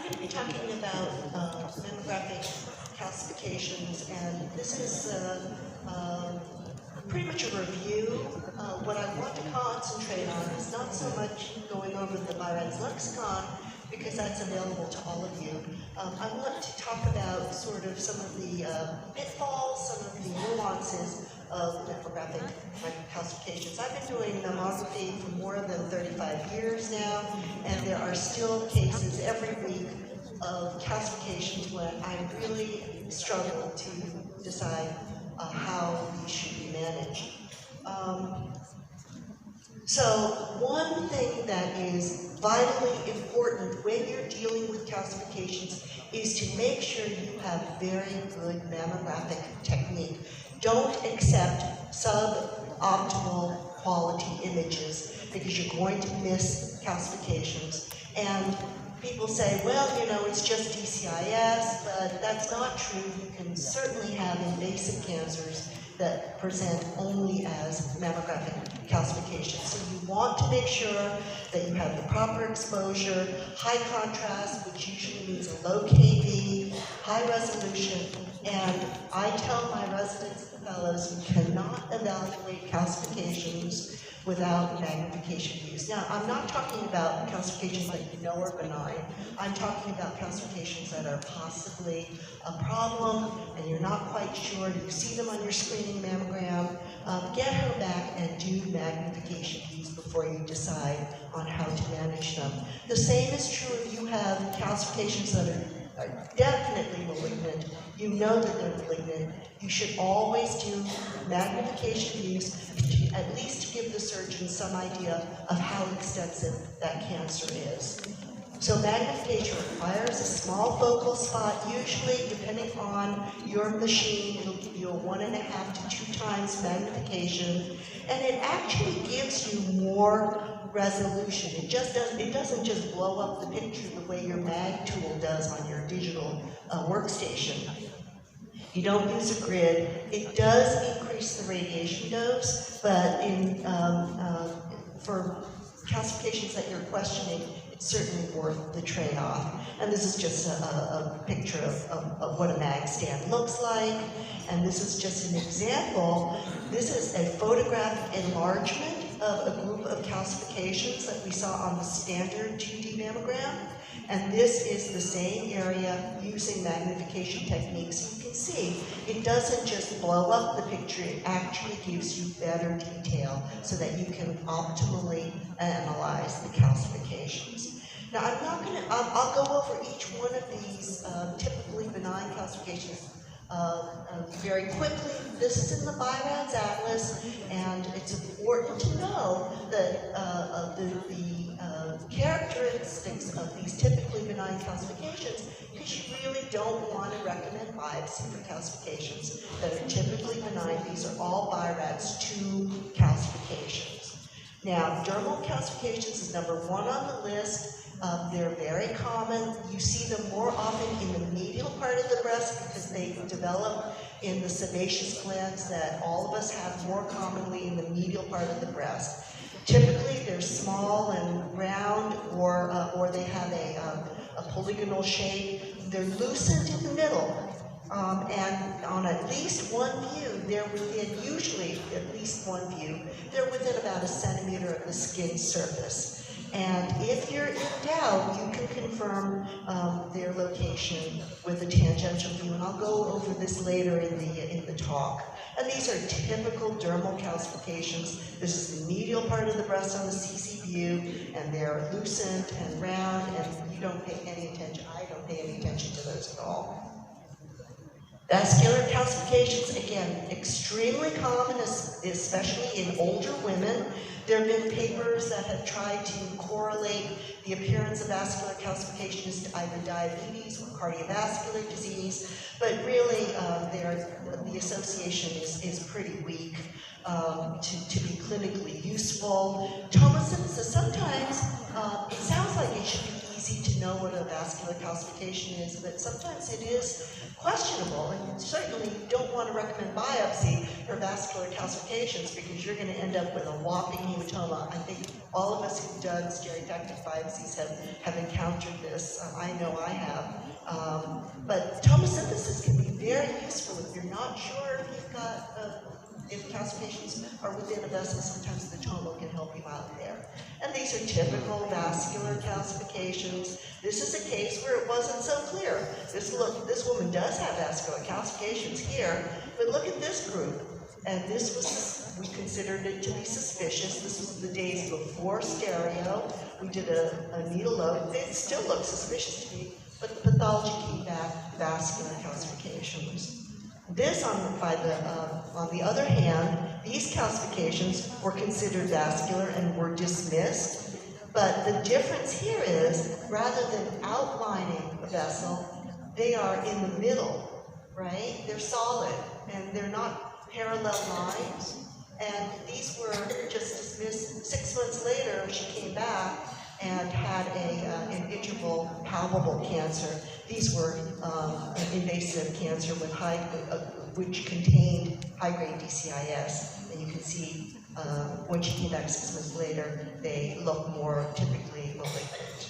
I'm going to be talking about mammographic calcifications, and this is pretty much a review. What I want to concentrate on is not so much going over the BI-RADS lexicon, because that's available to all of you. I want to talk about sort of some of the pitfalls, some of the nuances of mammographic calcifications. I've been doing mammography for more than 35 years now, and there are still cases every week of calcifications when I really struggle to decide how these should be managed. So one thing that is vitally important when you're dealing with calcifications is to make sure you have very good mammographic technique. Don't accept suboptimal quality images because you're going to miss calcifications. And people say, well, you know, it's just DCIS, but that's not true. You can certainly have invasive cancers that present only as mammographic calcification. So you want to make sure that you have the proper exposure, high contrast, which usually means a low KV, high resolution, and I tell my residents and fellows you cannot evaluate calcifications without magnification use. Now, I'm not talking about calcifications that you know are benign. I'm talking about calcifications that are possibly a problem and you're not quite sure. You see them on your screening mammogram. Get her back and do magnification use before you decide on how to manage them. The same is true if you have calcifications that are definitely malignant. You know that they're malignant. You should always do magnification use, at least to give the surgeon some idea of how extensive that cancer is. So magnification requires a small focal spot. Usually, depending on your machine, it'll give you a 1.5 to 2 times magnification, and it actually gives you more resolution. It doesn't just blow up the picture the way your mag tool does on your digital workstation. You don't use a grid. It does increase the radiation dose, but for calcifications that you're questioning, it's certainly worth the trade-off. And this is just a picture of what a mag stand looks like. And this is just an example. This is a photographic enlargement of a group of calcifications that we saw on the standard 2D mammogram. And this is the same area using magnification techniques. You can see it doesn't just blow up the picture, it actually gives you better detail so that you can optimally analyze the calcifications. Now I'm not going to, I'll go over each one of these typically benign calcifications very quickly. This is in the BI-RADS Atlas, and it's important to know that the characteristics of these typically benign calcifications, because you really don't want to recommend biopsy for calcifications that are typically benign. These are all BI-RADS 2 calcifications. Now, dermal calcifications is number 1 on the list. They're very common. You see them more often in the medial part of the breast because they develop in the sebaceous glands that all of us have more commonly in the medial part of the breast. Typically, they're small and round, or they have a polygonal shape. They're lucent in the middle. And on at least one view, they're within, usually at least one view, they're within about 1 centimeter of the skin surface. And if you're in doubt, you can confirm their location with a tangential view, and I'll go over this later in the talk. And these are typical dermal calcifications. This is the medial part of the breast on the CC view, and they're lucent and round, and you don't pay any attention. I don't pay any attention to those at all. Vascular calcifications, again, extremely common, especially in older women. There have been papers that have tried to correlate the appearance of vascular calcifications to either diabetes or cardiovascular disease, but really the association is pretty weak to be clinically useful. Tomosynthesis, sometimes it sounds like it should be easy to know what a vascular calcification is, but sometimes it is questionable, and you certainly don't want to recommend biopsy for vascular calcifications because you're going to end up with a whopping hematoma. I think all of us who've done stereotactic biopsies have encountered this. I know I have. But tomosynthesis can be very useful if you're not sure if you've got if calcifications are within a vessel. Sometimes the tomo can help you out there. And these are typical vascular calcifications. This is a case where it wasn't so clear. This woman does have vascular calcifications here, but look at this group. And this was, we considered it to be suspicious. This was the days before stereo. We did a needle load. It still looks suspicious to me, but the pathology came back vascular calcifications. This, on the other hand, these calcifications were considered vascular and were dismissed. But the difference here is, rather than outlining a vessel, they are in the middle, right? They're solid, and they're not parallel lines. And these were just dismissed. 6 months later, she came back and had an interval palpable cancer. These were invasive cancer with which contained high-grade DCIS. And you can see when she came back 6 months later, they look more typically malignant.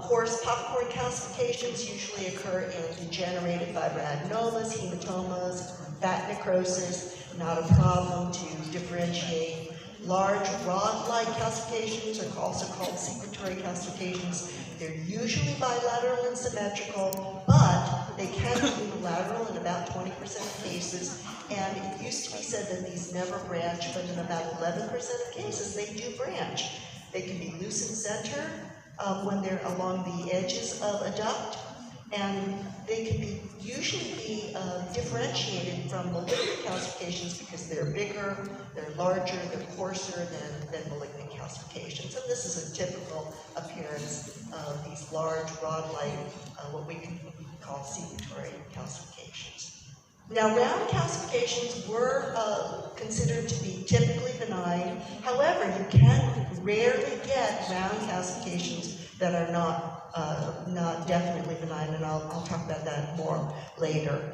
Porous popcorn calcifications usually occur in degenerated fibroadenomas, hematomas, fat necrosis. Not a problem to differentiate. Large rod-like calcifications are also called secretory calcifications. They're usually bilateral and symmetrical, but they can be unilateral in about 20% of cases. And it used to be said that these never branch, but in about 11% of cases, they do branch. They can be loose in center when they're along the edges of a duct, and they can usually be differentiated from malignant calcifications because they're bigger, they're larger, they're coarser than malignant calcifications. And this is a typical appearance of these large rod-like, what we can call secretory calcifications. Now, round calcifications were considered to be typically benign. However, you can rarely get round calcifications that are not definitely benign, and I'll talk about that more later.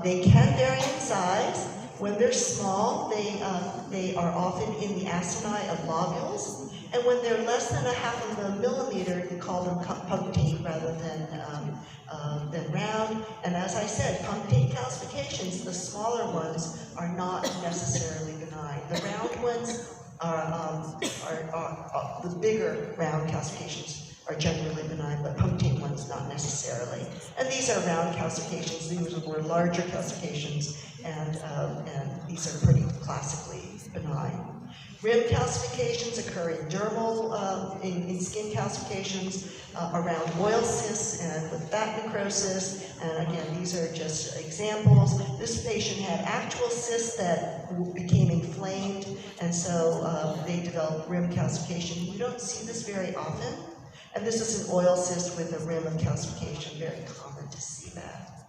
They can vary in size. When they're small, they are often in the acini of lobules, and when they're less than 0.5 millimeter, you call them punctate rather than round. And as I said, punctate calcifications, the smaller ones, are not necessarily benign. The round ones are the bigger round calcifications are generally benign, but punctate ones not necessarily. And these are round calcifications. These were larger calcifications, and these are pretty classically benign. Rim calcifications occur in dermal, in skin calcifications, around oil cysts and with fat necrosis. And again, these are just examples. This patient had actual cysts that became inflamed, and so they developed rim calcification. We don't see this very often. And this is an oil cyst with a rim of calcification, very common to see that.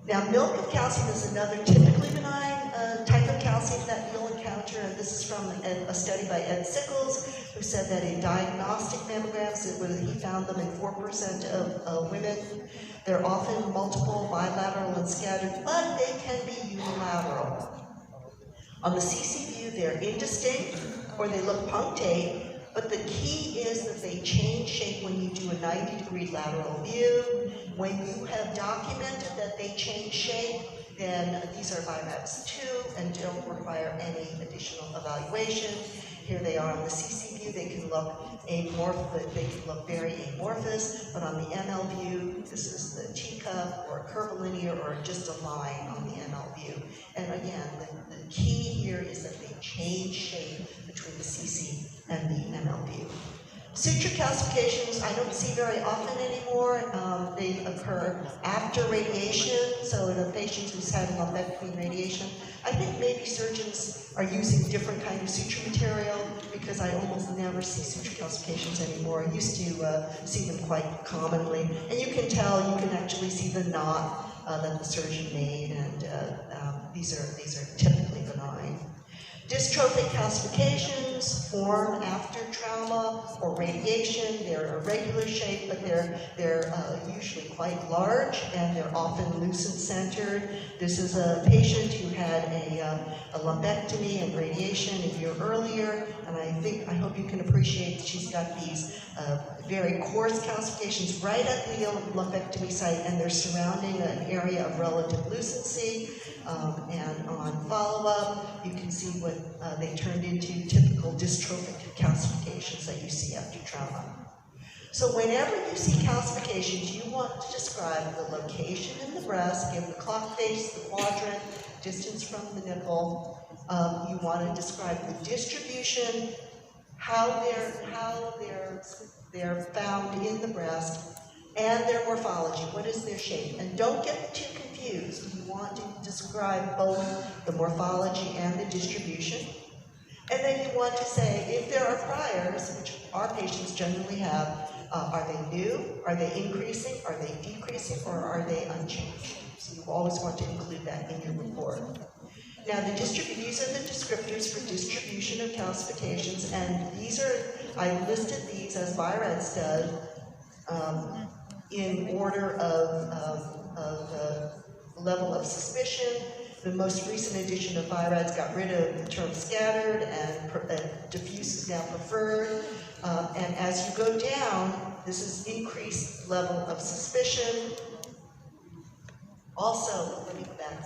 Now, milk of calcium is another typically benign type of calcium that you'll encounter, and this is from a study by Ed Sickles, who said that in diagnostic mammograms, he found them in 4% of women. They're often multiple, bilateral, and scattered, but they can be unilateral. On the CC view, they're indistinct, or they look punctate. But the key is that they change shape when you do a 90-degree lateral view. When you have documented that they change shape, then these are BIMAPs 2 and don't require any additional evaluation. Here they are on the CC view. They can look they can look very amorphous, but on the ML view, this is the teacup or curvilinear or just a line on the ML view. And again, the key here is that they change shape between the CC and the ML view. Suture calcifications I don't see very often anymore. They occur after radiation, so in a patient who's had lumpectomy radiation. I think maybe surgeons are using different kind of suture material because I almost never see suture calcifications anymore. I used to see them quite commonly. And you can tell, you can actually see the knot that the surgeon made, and these are typically benign. Dystrophic calcifications form after trauma or radiation. They're irregular shape, but they're usually quite large, and they're often lucent-centered. This is a patient who had a lumpectomy and radiation a year earlier, and I hope you can appreciate that she's got these very coarse calcifications right at the lumpectomy site, and they're surrounding an area of relative lucency. And on follow-up, you can see what they turned into typical dystrophic calcifications that you see after trauma. So whenever you see calcifications, you want to describe the location in the breast, give the clock face, the quadrant, distance from the nipple. You want to describe the distribution, how they're found in the breast, and their morphology. What is their shape? And don't get too confused. You want to describe both the morphology and the distribution. And then you want to say, if there are priors, which our patients generally have, are they new? Are they increasing? Are they decreasing? Or are they unchanged? So you always want to include that in your report. Now, these are the descriptors for distribution of calcifications, and I listed these as VIRADS does in order of level of suspicion. The most recent edition of VIRADS got rid of the term scattered, and diffuse is now preferred. And as you go down, this is increased level of suspicion. Also, let me go back.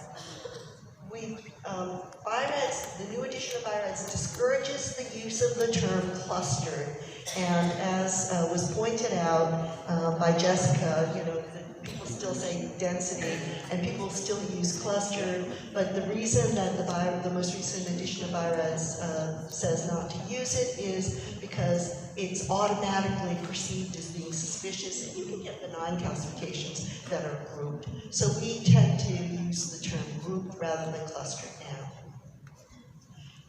VIRADS, the new edition of VIRADS discourages the use of the term clustered. And as was pointed out by Jessica, people still say density, and people still use clustered, but the reason that the most recent edition of VIRADS says not to use it is because it's automatically perceived as being suspicious, and you can get benign calcifications that are grouped. So we tend to use the term group rather than clustered now.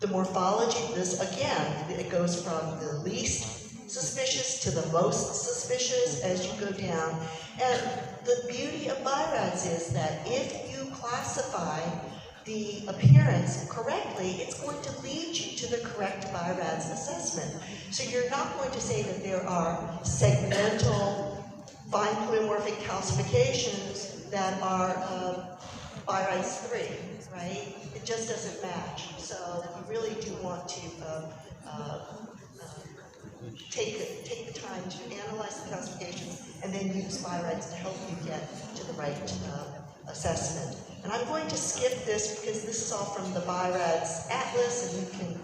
The morphology, this again, it goes from the least suspicious to the most suspicious as you go down. And the beauty of VIRADS is that if you classify the appearance correctly, it's going to lead you to the correct VIRADS assessment. So you're not going to say that there are segmental fine pleomorphic calcifications that are VIRADS 3, right? It just doesn't match. So you really do want to take the time to analyze the calcifications and then use VIRADS to help you get to the right assessment. And I'm going to skip this because this is all from the VIRADS Atlas, and you can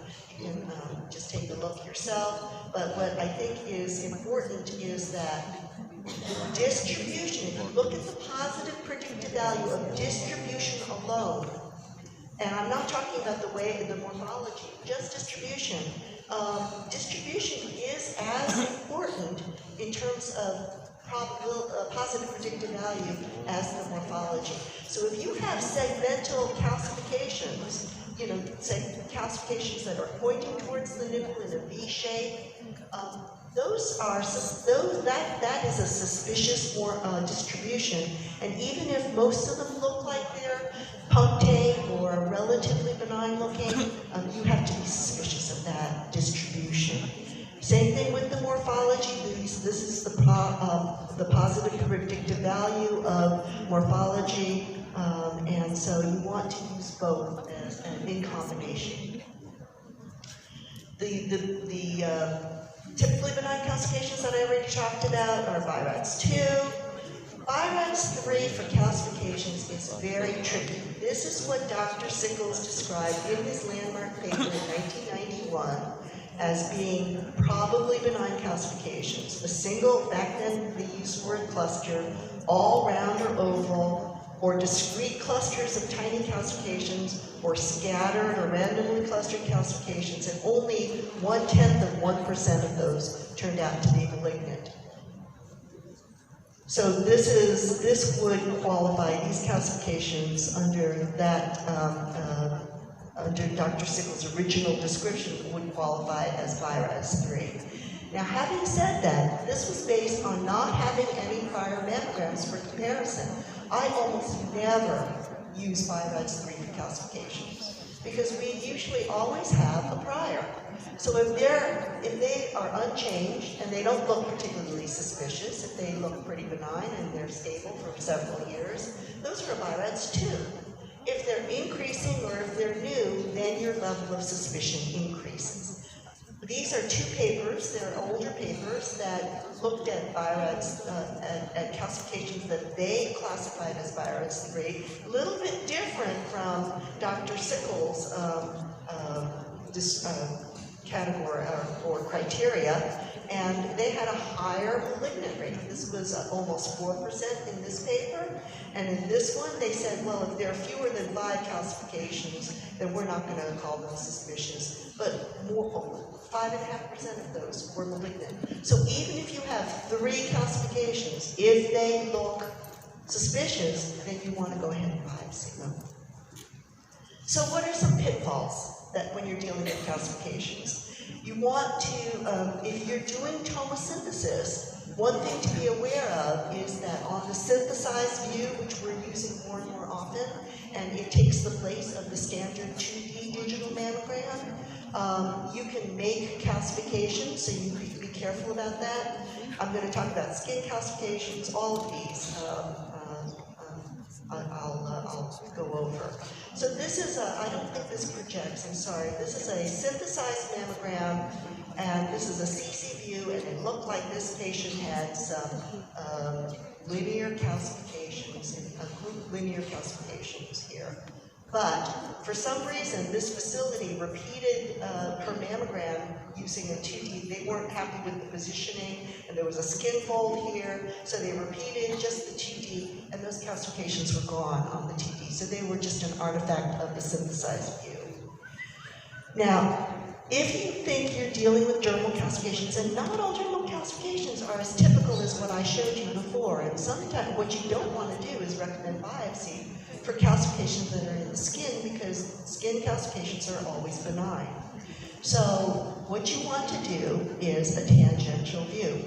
just take a look yourself. But what I think is important is that the distribution, if you look at the positive predictive value of distribution alone, and I'm not talking about the morphology, just distribution. Distribution is as important in terms of positive predictive value as the morphology. So if you have segmental calcifications, say calcifications that are pointing towards the nipple in a V shape, that is a suspicious distribution. And even if most of them look like they're punctate or relatively benign looking, you have to be suspicious of that distribution. Same thing with the morphology. This is the positive predictive value of morphology, and so you want to use both in combination. The typically benign calcifications that I already talked about are VIRADS 2. VIRADS 3 for calcifications is very tricky. This is what Dr. Sickles described in his landmark paper in 1991 as being probably benign calcifications. A single, back then they used the word cluster, all round or oval, or discrete clusters of tiny calcifications, or scattered or randomly clustered calcifications, and only 0.1% of those turned out to be malignant. So this would qualify these calcifications under that under Dr. Sickles' original description would qualify as VIRADS 3. Now, having said that, this was based on not having any prior mammograms for comparison. I almost never use VIRADS 3 for calcifications. because we usually always have a prior. So if they are unchanged and they don't look particularly suspicious, if they look pretty benign and they're stable for several years, those are BI-RADS too. If they're increasing or if they're new, then your level of suspicion increases. These are two papers, they're older papers that looked at BI-RADS, at calcifications that they classified as BI-RADS 3, a little bit different from Dr. Sickles' category or criteria, and they had a higher malignant rate. This was almost 4% in this paper, and in this one they said, well, if there are fewer than 5 calcifications, then we're not going to call them suspicious, but more, 5.5% of those were malignant. So even if you have 3 calcifications, if they look suspicious, then you want to go ahead and biopsy them. So what are some pitfalls that when you're dealing with calcifications? You want to, if you're doing tomosynthesis, one thing to be aware of is that on the synthesized view, which we're using more and more often, and it takes the place of the standard 2D digital mammogram, you can make calcifications, so you need to be careful about that. I'm going to talk about skin calcifications, all of these. I'll go over. So this is I don't think this projects, I'm sorry. This is a synthesized mammogram, and this is a CC view, and it looked like this patient had some linear calcifications, linear calcifications here. But for some reason, this facility repeated per mammogram using a 2D. They weren't happy with the positioning, and there was a skin fold here, so they repeated just the 2D, and those calcifications were gone on the 2D. So they were just an artifact of the synthesized view. Now, if you think you're dealing with dermal calcifications, and not all dermal calcifications are as typical as what I showed you before, and sometimes what you don't want to do is recommend biopsy for calcifications that are in the skin, because skin calcifications are always benign. So what you want to do is a tangential view.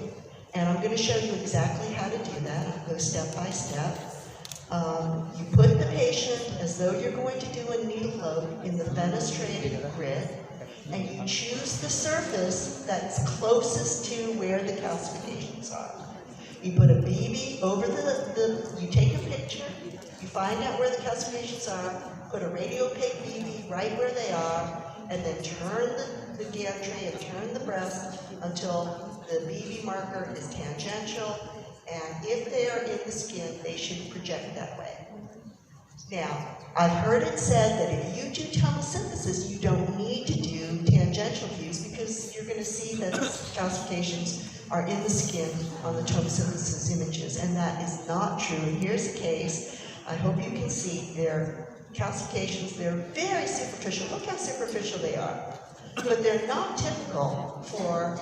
And I'm going to show you exactly how to do that. I'll go step by step. You put the patient as though you're going to do a needle load in the fenestrated grid, and you choose the surface that's closest to where the calcifications are. You put a BB over you take a picture, you find out where the calcifications are, put a radiopaque BB right where they are, and then turn the gantry and turn the breast until the BB marker is tangential, and if they are in the skin, they should project that way. Now, I've heard it said that if you do tomosynthesis, you don't need to do tangential views because you're going to see that calcifications are in the skin on the tomosynthesis images, and that is not true. Here's a case. I hope you can see their calcifications. They're very superficial. Look how superficial they are. But they're not typical for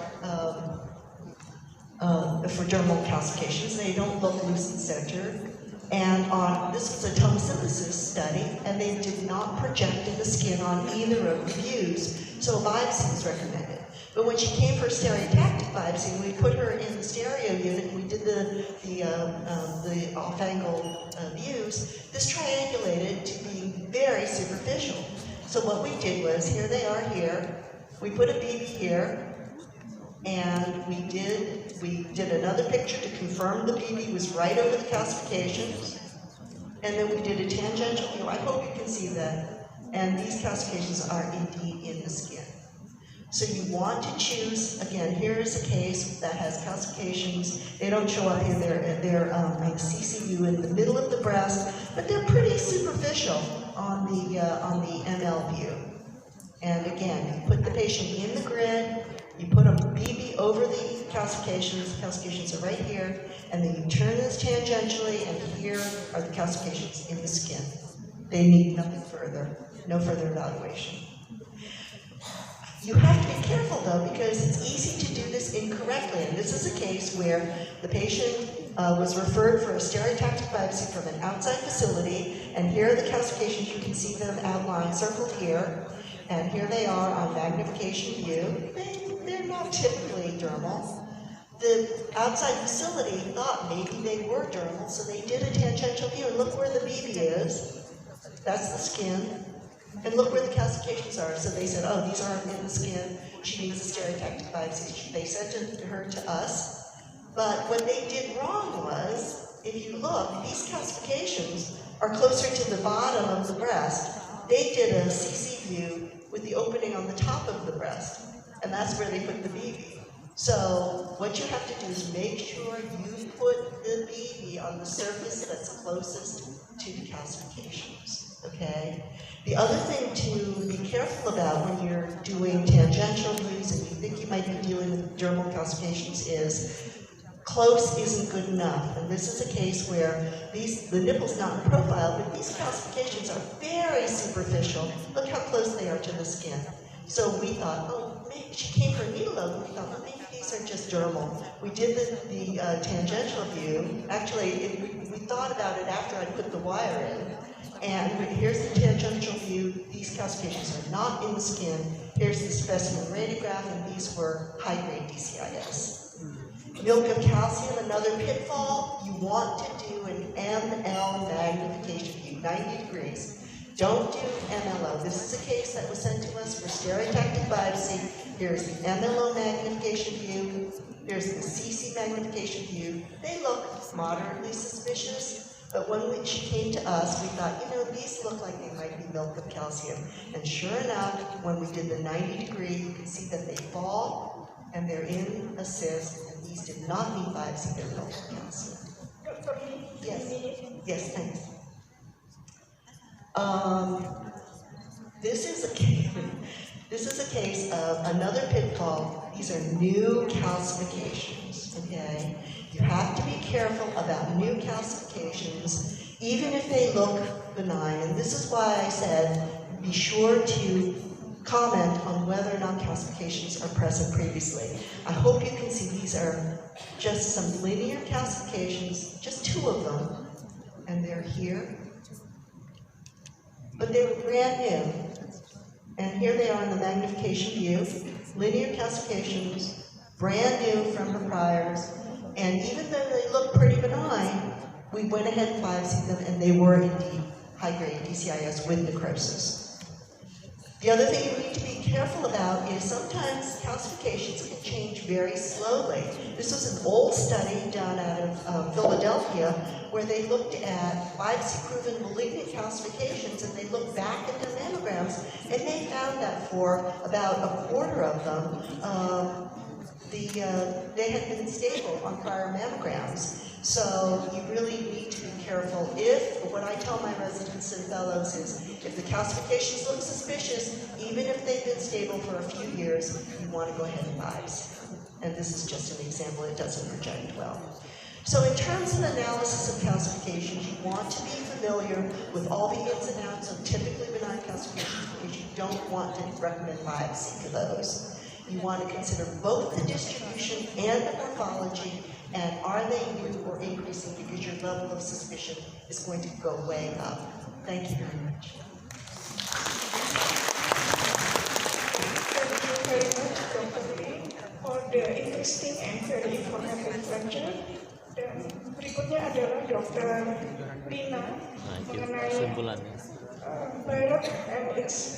dermal calcifications. They don't look lucent-centered. And this was a tomosynthesis study, and they did not project in the skin on either of the views, so a biopsy was recommended. But when she came for a stereotactic biopsy, we put her in the stereo unit, and we did the off-angle views. This triangulated to be very superficial. So what we did was, here they are here, we put a BB here, and we did another picture to confirm the BB was right over the calcifications, and then we did a tangential view. I hope you can see that. And these calcifications are indeed in the skin. So you want to choose, again, here is a case that has calcifications. They don't show up here, they're like CCU in the middle of the breast, but they're pretty superficial on the ML view. And again, you put the patient in the grid, you put a BB over the calcifications are right here, and then you turn this tangentially, and here are the calcifications in the skin. They need nothing further, no further evaluation. You have to be careful though, because it's easy to do this incorrectly, and this is a case where the patient was referred for a stereotactic biopsy from an outside facility, and here are the calcifications. You can see them outlined, circled here, and here they are on magnification view. They're not typically dermal. The outside facility thought maybe they were dermal, so they did a tangential view, and look where the BB is. That's the skin. And look where the calcifications are. So they said, oh, these aren't in the skin. She needs a stereotactic biopsy. They sent her to us. But what they did wrong was, if you look, these calcifications are closer to the bottom of the breast. They did a CC view with the opening on the top of the breast. And that's where they put the BB. So what you have to do is make sure you put the BB on the surface that's closest to the calcifications, okay? The other thing to be careful about when you're doing tangential views and you think you might be dealing with dermal calcifications is close isn't good enough. And this is a case where the nipple's not in profile, but these calcifications are very superficial. Look how close they are to the skin. So we thought, oh, maybe she came for a needle lobe. We thought, well, maybe these are just dermal. We did the tangential view. Actually, we thought about it after I put the wire in. And here's the tangential view. These calcifications are not in the skin. Here's the specimen radiograph, and these were high-grade DCIS. Milk of calcium, another pitfall. You want to do an ML magnification view, 90 degrees. Don't do MLO. This is a case that was sent to us for stereotactic biopsy. Here's the MLO magnification view. Here's the CC magnification view. They look moderately suspicious, but when she came to us, we thought, you know, these look like they might be milk of calcium. And sure enough, when we did the 90 degree, you can see that they fall and they're in a cyst, and these did not need biopsy, they're milk of calcium. Yes, yes, thanks. This is a case of another pitfall. These are new calcifications, okay? You have to be careful about new calcifications, even if they look benign. And this is why I said, be sure to comment on whether or not calcifications are present previously. I hope you can see these are just some linear calcifications, just 2 of them, and they're here. But they were brand new. And here they are in the magnification view. Linear calcifications, brand new from her priors. And even though they look pretty benign, we went ahead and biopsied them, and they were indeed high-grade DCIS with necrosis. The other thing you need to be careful about is sometimes calcifications can change very slowly. This was an old study done out of Philadelphia where they looked at biopsy-proven malignant calcifications, and they looked back at their mammograms, and they found that for about a quarter of them, they had been stable on prior mammograms. So you really need to be careful. What I tell my residents and fellows is, if the calcifications look suspicious, even if they've been stable for a few years, you want to go ahead and biopsy. And this is just an example, it doesn't project well. So in terms of analysis of calcifications, you want to be familiar with all the ins and outs of typically benign calcifications, because you don't want to recommend biopsy for those. You want to consider both the distribution and the morphology, and are they new or increasing, because your level of suspicion is going to go way up. Thank you very much. Thank you very much, Dr. Lee, for the interesting and very informative lecture. Dan berikutnya adalah Dr. Lina mengenai virus and its